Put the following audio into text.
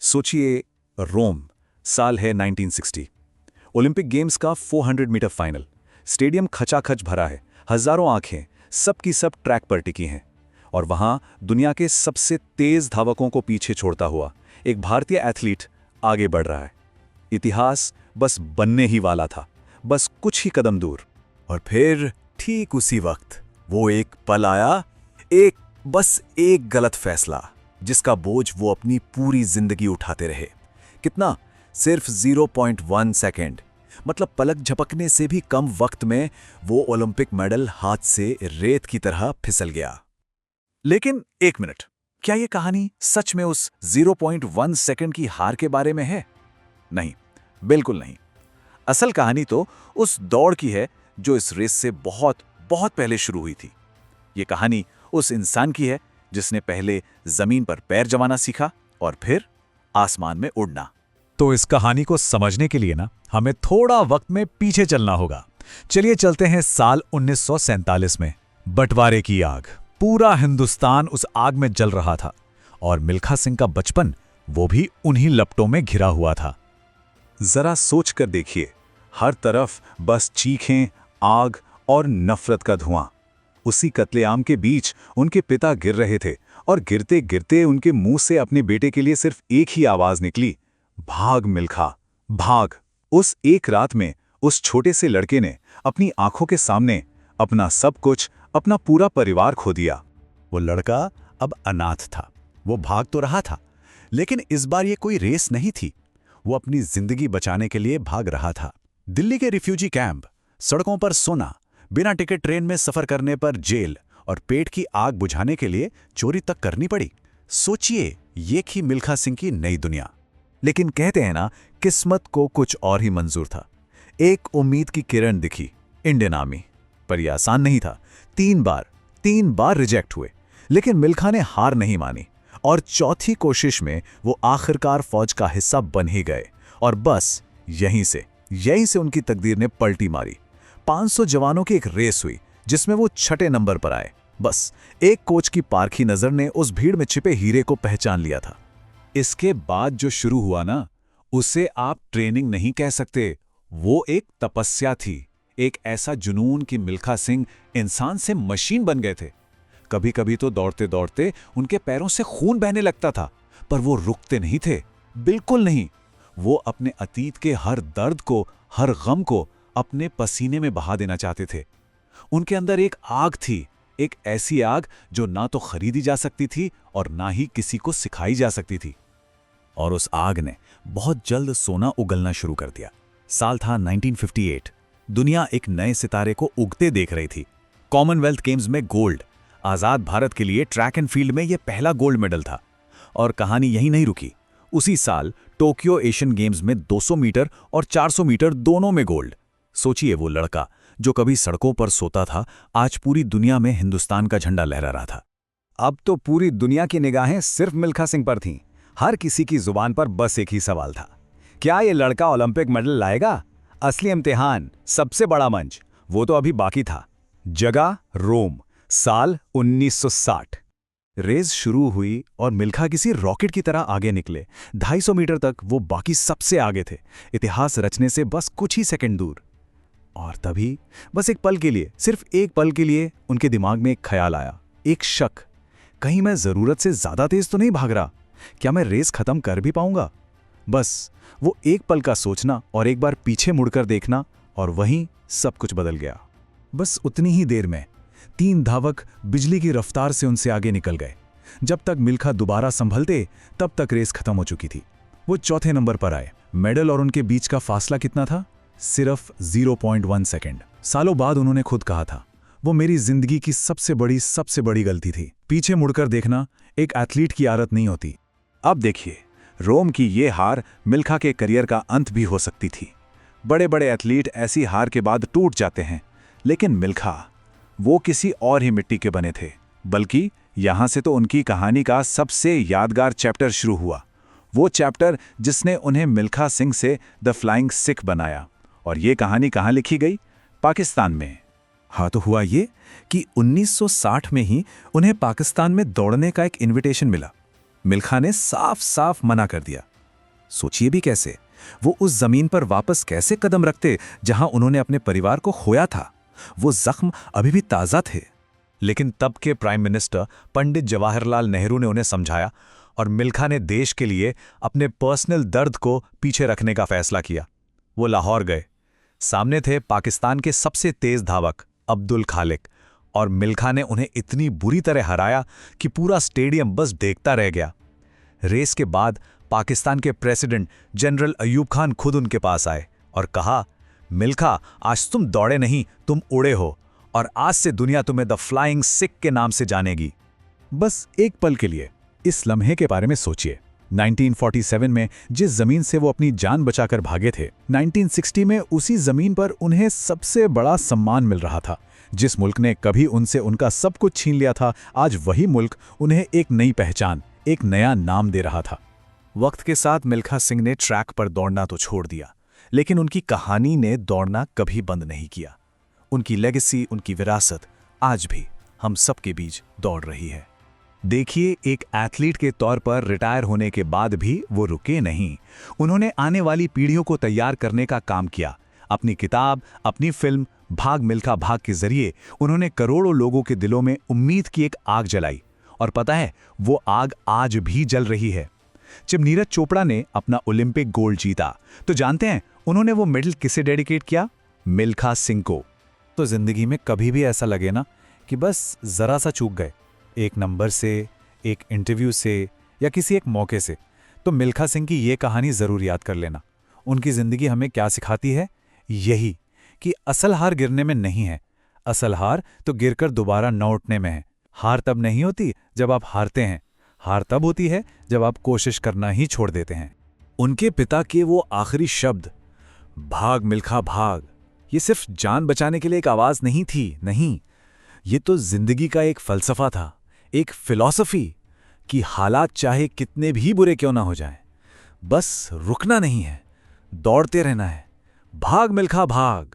सोचिए, रोम, साल है 1960। ओलंपिक गेम्स का 400 मीटर फाइनल। स्टेडियम खचाखच भरा है, हजारों आंखें सब की सब ट्रैक पर टिकी हैं। और वहां दुनिया के सबसे तेज धावकों को पीछे छोड़ता हुआ एक भारतीय एथलीट आगे बढ़ रहा है। इतिहास बस बनने ही वाला था, बस कुछ ही कदम दूर। और फिर ठीक उसी वक्त वो एक पल आया, एक गलत फैसला जिसका बोझ वो अपनी पूरी जिंदगी उठाते रहे। कितना? सिर्फ 0.1 सेकेंड। मतलब पलक झपकने से भी कम वक्त में वो ओलंपिक मेडल हाथ से रेत की तरह फिसल गया। लेकिन एक मिनट, क्या यह कहानी सच में उस 0.1 सेकेंड की हार के बारे में है? नहीं, बिल्कुल नहीं। असल कहानी तो उस दौड़ की है जो इस रेस से बहुत बहुत पहले शुरू हुई थी। ये कहानी उस इंसान की है जिसने पहले जमीन पर पैर जमाना सीखा और फिर आसमान में उड़ना। तो इस कहानी को समझने के लिए हमें थोड़ा वक्त में पीछे चलना होगा। चलिए चलते हैं साल 1947 में। बंटवारे की आग, पूरा हिंदुस्तान उस आग में जल रहा था और मिल्खा सिंह का बचपन वो भी उन्हीं लपटों में घिरा हुआ था। जरा सोच कर देखिए, हर तरफ बस चीखें, आग और नफरत का धुआं। उसी कत्लेआम के बीच उनके पिता गिर रहे थे और गिरते गिरते उनके मुंह से अपने बेटे के लिए सिर्फ एक ही आवाज निकली, भाग मिल्खा, भाग। उस एक रात में उस छोटे से लड़के ने अपनी आंखों के सामने अपना सब कुछ, अपना पूरा परिवार खो दिया। वो लड़का अब अनाथ था। वो भाग तो रहा था, लेकिन इस बार ये कोई रेस नहीं थी। वो अपनी जिंदगी बचाने के लिए भाग रहा था। दिल्ली के रिफ्यूजी कैंप, सड़कों पर सोना, बिना टिकट ट्रेन में सफर करने पर जेल और पेट की आग बुझाने के लिए चोरी तक करनी पड़ी। सोचिए, ये थी मिल्खा सिंह की नई दुनिया। लेकिन कहते हैं ना, किस्मत को कुछ और ही मंजूर था। एक उम्मीद की किरण दिखी, इंडियन आर्मी। पर यह आसान नहीं था। 3 बार रिजेक्ट हुए, लेकिन मिल्खा ने हार नहीं मानी और चौथी कोशिश में वो आखिरकार फौज का हिस्सा बन ही गए। और बस यहीं से उनकी तकदीर ने पलटी मारी। 500 जवानों की एक रेस हुई जिसमें वो 6ठे नंबर पर आए। बस एक कोच की पारखी नजर ने उस भीड़ में छिपे हीरे को पहचान लिया था। इसके बाद जो शुरू हुआ ना, उसे आप ट्रेनिंग नहीं कह सकते। वो एक तपस्या थी, एक ऐसा जुनून कि मिल्खा सिंह इंसान से मशीन बन गए थे। कभी कभी तो दौड़ते दौड़ते उनके पैरों से खून बहने लगता था, पर वो रुकते नहीं थे, बिल्कुल नहीं। वो अपने अतीत के हर दर्द को, हर गम को अपने पसीने में बहा देना चाहते थे। उनके अंदर एक आग थी, एक ऐसी आग जो ना तो खरीदी जा सकती थी और ना ही किसी को सिखाई जा सकती थी। और उस आग ने बहुत जल्द सोना उगलना शुरू कर दिया। साल था 1958। दुनिया एक नए सितारे को उगते देख रही थी। कॉमनवेल्थ गेम्स में गोल्ड, आजाद भारत के लिए ट्रैक एंड फील्ड में यह पहला गोल्ड मेडल था। और कहानी यहीं नहीं रुकी। उसी साल टोक्यो एशियन गेम्स में 200 मीटर और 400 मीटर दोनों में गोल्ड। सोचिए, वो लड़का जो कभी सड़कों पर सोता था, आज पूरी दुनिया में हिंदुस्तान का झंडा लहरा रहा था। अब तो पूरी दुनिया की निगाहें सिर्फ मिल्खा सिंह पर थीं। हर किसी की जुबान पर बस एक ही सवाल था, क्या ये लड़का ओलंपिक मेडल लाएगा? असली इम्तिहान, सबसे बड़ा मंच, वो तो अभी बाकी था। जगह रोम, साल 1960। रेस शुरू हुई और मिल्खा किसी रॉकेट की तरह आगे निकले। 250 मीटर तक वो बाकी सबसे आगे थे, इतिहास रचने से बस कुछ ही सेकंड दूर। और तभी बस एक पल के लिए, सिर्फ एक पल के लिए उनके दिमाग में एक ख्याल आया, एक शक। कहीं मैं जरूरत से ज्यादा तेज तो नहीं भाग रहा? क्या मैं रेस खत्म कर भी पाऊंगा? बस वो एक पल का सोचना और एक बार पीछे मुड़कर देखना, और वहीं सब कुछ बदल गया। बस उतनी ही देर में 3 धावक बिजली की रफ्तार से उनसे आगे निकल गए। जब तक मिल्खा दोबारा संभलते, तब तक रेस खत्म हो चुकी थी। वो चौथे नंबर पर आए। मेडल और उनके बीच का फासला कितना था? सिर्फ 0.1 सेकेंड। सालों बाद उन्होंने खुद कहा था, वो मेरी जिंदगी की सबसे बड़ी गलती थी। पीछे मुड़कर देखना एक एथलीट की आदत नहीं होती। अब देखिए, रोम की ये हार मिल्खा के करियर का अंत भी हो सकती थी। बड़े बड़े एथलीट ऐसी हार के बाद टूट जाते हैं, लेकिन मिल्खा, वो किसी और ही मिट्टी के बने थे। बल्कि यहां से तो उनकी कहानी का सबसे यादगार चैप्टर शुरू हुआ। वो चैप्टर जिसने उन्हें मिल्खा सिंह से द फ्लाइंग सिख बनाया। और ये कहानी कहाँ लिखी गई? पाकिस्तान में। हाँ, तो हुआ ये कि 1960 में ही उन्हें पाकिस्तान में दौड़ने का एक इनविटेशन मिला। मिल्खा ने साफ साफ मना कर दिया। सोचिए भी कैसे, वो उस जमीन पर वापस कैसे कदम रखते जहां उन्होंने अपने परिवार को खोया था। वो जख्म अभी भी ताज़ा थे। लेकिन तब के प्राइम मिनिस्टर पंडित जवाहरलाल नेहरू ने उन्हें समझाया और मिल्खा ने देश के लिए अपने पर्सनल दर्द को पीछे रखने का फैसला किया। वो लाहौर गए। सामने थे पाकिस्तान के सबसे तेज धावक अब्दुल खालिक, और मिल्खा ने उन्हें इतनी बुरी तरह हराया कि पूरा स्टेडियम बस देखता रह गया। रेस के बाद पाकिस्तान के प्रेसिडेंट जनरल अयूब खान खुद उनके पास आए और कहा, मिल्खा, आज तुम दौड़े नहीं, तुम उड़े हो, और आज से दुनिया तुम्हें द फ्लाइंग सिख के नाम से जानेगी। बस एक पल के लिए इस लम्हे के बारे में सोचिए। 1947 में जिस जमीन से वो अपनी जान बचाकर भागे थे, 1960 में उसी जमीन पर उन्हें सबसे बड़ा सम्मान मिल रहा था। जिस मुल्क ने कभी उनसे उनका सब कुछ छीन लिया था, आज वही मुल्क उन्हें एक नई पहचान, एक नया नाम दे रहा था। वक्त के साथ मिल्खा सिंह ने ट्रैक पर दौड़ना तो छोड़ दिया, लेकिन उनकी कहानी ने दौड़ना कभी बंद नहीं किया। उनकी लेगेसी, उनकी विरासत आज भी हम सबके बीच दौड़ रही है। देखिए, एक एथलीट के तौर पर रिटायर होने के बाद भी वो रुके नहीं। उन्होंने आने वाली पीढ़ियों को तैयार करने का काम किया। अपनी किताब, अपनी फिल्म भाग मिल्खा भाग के जरिए उन्होंने करोड़ों लोगों के दिलों में उम्मीद की एक आग जलाई। और पता है, वो आग आज भी जल रही है। जब नीरज चोपड़ा ने अपना ओलंपिक गोल्ड जीता, तो जानते हैं उन्होंने वो मेडल किसे डेडिकेट किया? मिल्खा सिंह को। तो जिंदगी में कभी भी ऐसा लगे ना कि बस जरा सा चूक गए, एक नंबर से, एक इंटरव्यू से या किसी एक मौके से, तो मिल्खा सिंह की ये कहानी जरूर याद कर लेना। उनकी जिंदगी हमें क्या सिखाती है? यही कि असल हार गिरने में नहीं है, असल हार तो गिरकर दोबारा न उठने में है। हार तब नहीं होती जब आप हारते हैं, हार तब होती है जब आप कोशिश करना ही छोड़ देते हैं। उनके पिता के वो आखिरी शब्द, भाग मिल्खा भाग, ये सिर्फ जान बचाने के लिए एक आवाज नहीं थी, नहीं, ये तो जिंदगी का एक फलसफा था, एक फिलॉसफी कि हालात चाहे कितने भी बुरे क्यों ना हो जाएं, बस रुकना नहीं है, दौड़ते रहना है। भाग मिल्खा भाग।